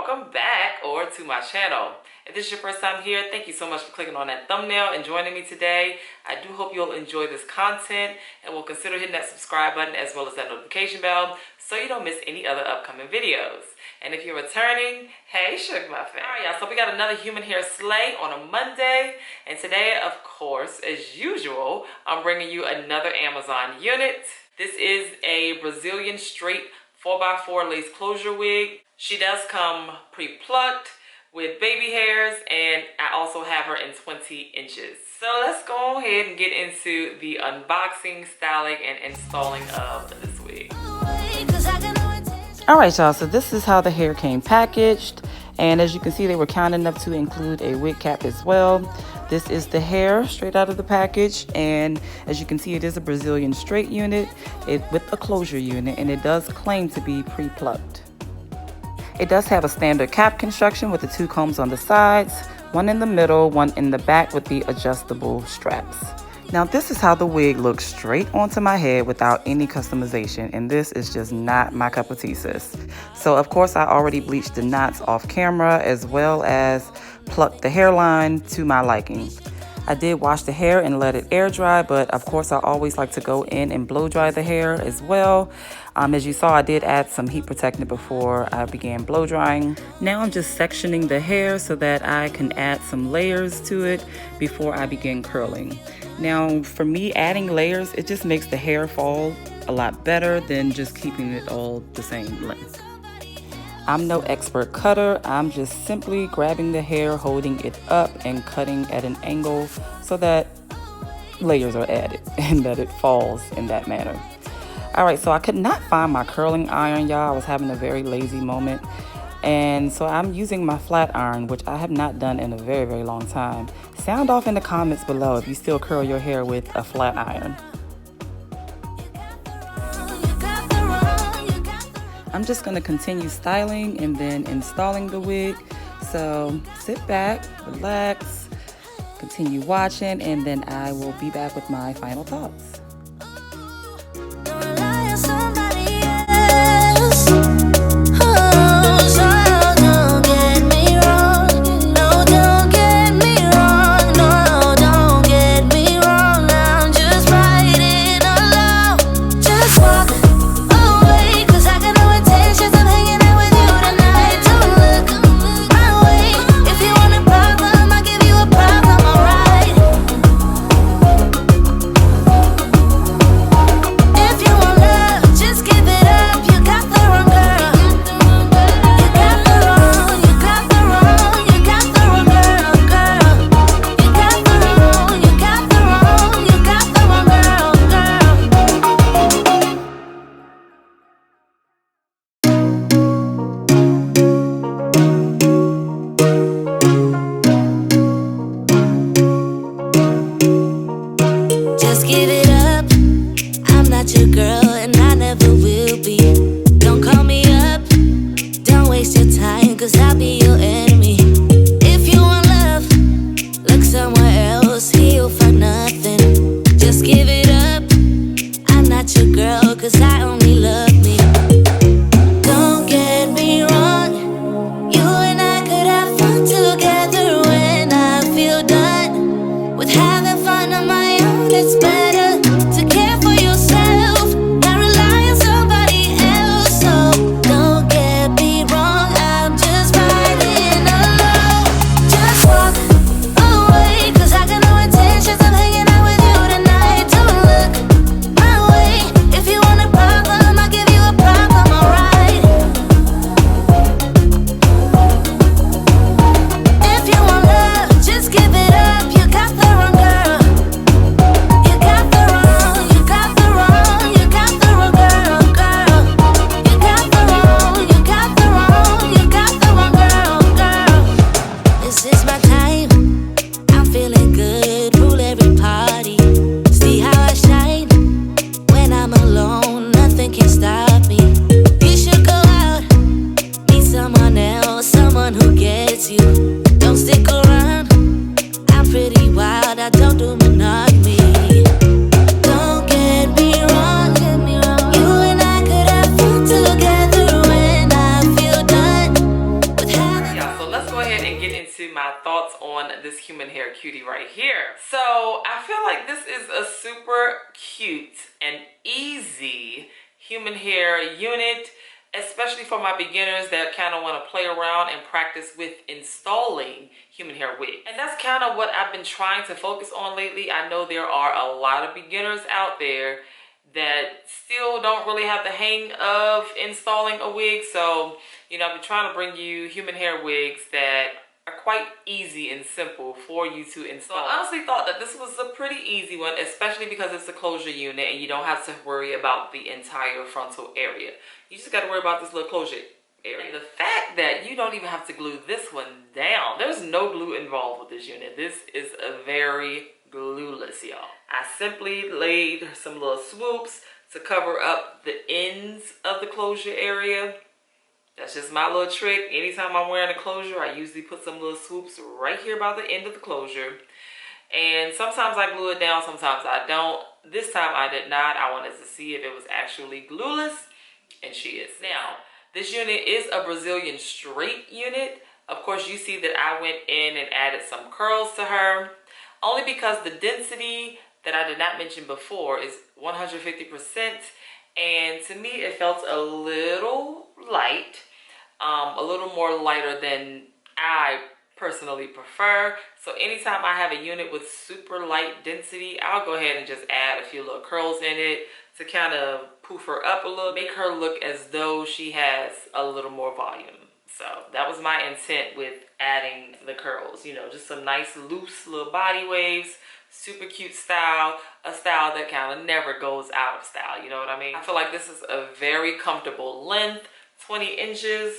welcome back or to my channel. If this is your first time here, thank you so much for clicking on that thumbnail and joining me today. I do hope you'll enjoy this content and will consider hitting that subscribe button as well as that notification bell so you don't miss any other upcoming videos. And if you're returning, hey Shug Muffins. Alright y'all, so we got another human hair slay on a Monday, and today, of course, as usual, I'm bringing you another Amazon unit. This is a Brazilian straight 4x4 lace closure wig. She does come pre-plucked with baby hairs, and I also have her in 20 inches. So let's go ahead and get into the unboxing, styling, and installing of this wig. Alright y'all, so this is how the hair came packaged, and as you can see they were kind enough to include a wig cap as well. This is the hair straight out of the package, and as you can see it is a Brazilian straight unit with a closure unit, and it does claim to be pre-plucked. It does have a standard cap construction with the 2 combs on the sides, one in the middle, one in the back with the adjustable straps. Now this is how the wig looks straight onto my head without any customization, and this is just not my cup of tea, sis. So of course I already bleached the knots off camera as well as plucked the hairline to my liking. I did wash the hair and let it air dry, but of course I always like to go in and blow dry the hair as well. As you saw, I did add some heat protectant before I began blow drying. Now I'm just sectioning the hair so that I can add some layers to it before I begin curling. Now for me, adding layers, it just makes the hair fall a lot better than just keeping it all the same length. I'm no expert cutter. I'm just simply grabbing the hair, holding it up, and cutting at an angle so that layers are added and that it falls in that manner. Alright, so I could not find my curling iron, y'all. I was having a very lazy moment. And so I'm using my flat iron, which I have not done in a very, very long time. Sound off in the comments below if you still curl your hair with a flat iron. I'm just going to continue styling and then installing the wig. So sit back, relax, continue watching, and then I will be back with my final thoughts. be right here. So I feel like this is a super cute and easy human hair unit, especially for my beginners that kind of want to play around and practice with installing human hair wigs. And that's kind of what I've been trying to focus on lately. I know there are a lot of beginners out there that still don't really have the hang of installing a wig. So, you know, I've been trying to bring you human hair wigs that are quite easy and simple for you to install. So I honestly thought that this was a pretty easy one, especially because it's a closure unit and you don't have to worry about the entire frontal area. You just got to worry about this little closure area. And the fact that you don't even have to glue this one down. There's no glue involved with this unit. This is a very glueless, y'all. I simply laid some little swoops to cover up the ends of the closure area. That's just my little trick. Anytime I'm wearing a closure, I usually put some little swoops right here by the end of the closure. And sometimes I glue it down, sometimes I don't. This time I did not. I wanted to see if it was actually glueless, and she is. Now, this unit is a Brazilian straight unit. Of course, you see that I went in and added some curls to her, only because the density that I did not mention before is 150%. And to me, it felt a little light, a little more lighter than I personally prefer. So anytime I have a unit with super light density, I'll go ahead and just add a few little curls in it to kind of poof her up a little, make her look as though she has a little more volume. So that was my intent with adding the curls, you know, just some nice loose little body waves, super cute style, a style that kind of never goes out of style, you know what I mean? I feel like this is a very comfortable length, 20 inches.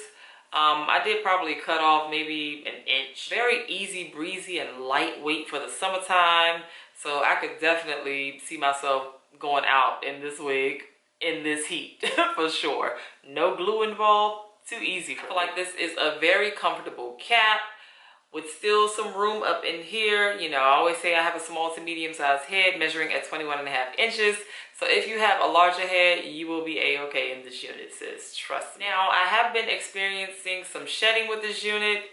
I did probably cut off maybe an inch. Very easy breezy and lightweight for the summertime. So I could definitely see myself going out in this wig in this heat for sure. No glue involved, too easy for me. I feel like this is a very comfortable cap with still some room up in here. You know, I always say I have a small to medium sized head measuring at 21.5 inches. So if you have a larger head, you will be a-okay in this unit, sis. Trust me. Now, I have been experiencing some shedding with this unit.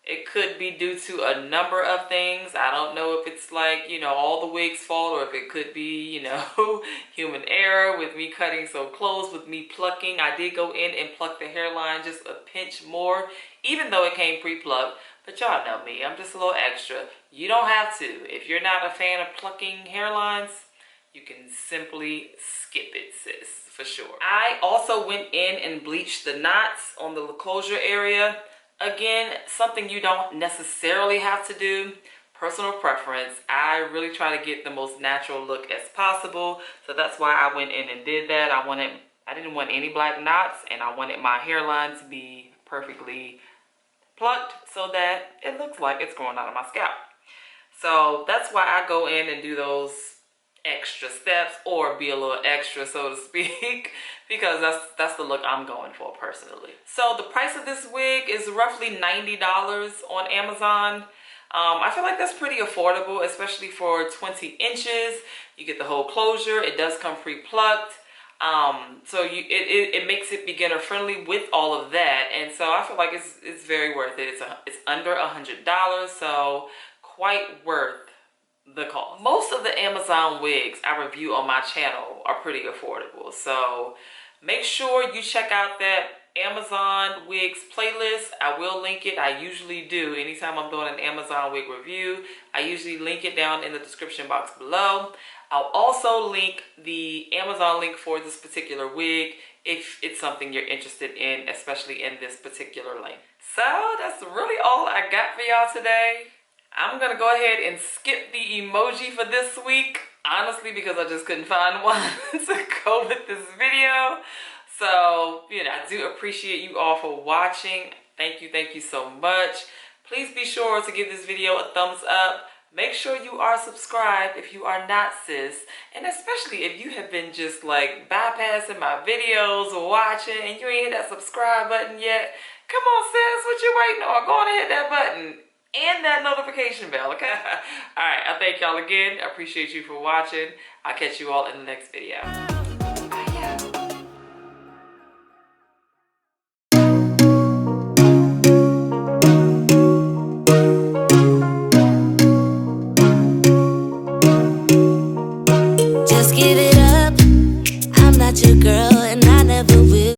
It could be due to a number of things. I don't know if it's like, you know, all the wigs fault, or if it could be, you know, human error with me cutting so close, with me plucking. I did go in and pluck the hairline just a pinch more, even though it came pre-plucked. But y'all know me, I'm just a little extra. You don't have to. If you're not a fan of plucking hairlines, you can simply skip it, sis, for sure. I also went in and bleached the knots on the closure area. Again, something you don't necessarily have to do. Personal preference. I really try to get the most natural look as possible. So that's why I went in and did that. I didn't want any black knots, and I wanted my hairline to be perfectly plucked so that it looks like it's growing out of my scalp. So that's why I go in and do those extra steps, or be a little extra, so to speak, because that's the look I'm going for personally. So the price of this wig is roughly $90 on Amazon. I feel like that's pretty affordable, especially for 20 inches. You get the whole closure. It does come pre-plucked. So it makes it beginner friendly with all of that, and so I feel like it's very worth it. It's under $100, so quite worth the cost. Most of the Amazon wigs I review on my channel are pretty affordable, so make sure you check out that Amazon wigs playlist. I will link it. I usually do. Anytime I'm doing an Amazon wig review, I usually link it down in the description box below. I'll also link the Amazon link for this particular wig if it's something you're interested in, especially in this particular length. So that's really all I got for y'all today. I'm gonna go ahead and skip the emoji for this week, honestly, because I just couldn't find one to go with this video. So, you know, I do appreciate you all for watching. Thank you so much. Please be sure to give this video a thumbs up. Make sure you are subscribed if you are not, sis. And especially if you have been just like bypassing my videos or watching and you ain't hit that subscribe button yet. Come on, sis, what you waiting on? Go on and hit that button and that notification bell, okay? All right, I thank y'all again. I appreciate you for watching. I'll catch you all in the next video.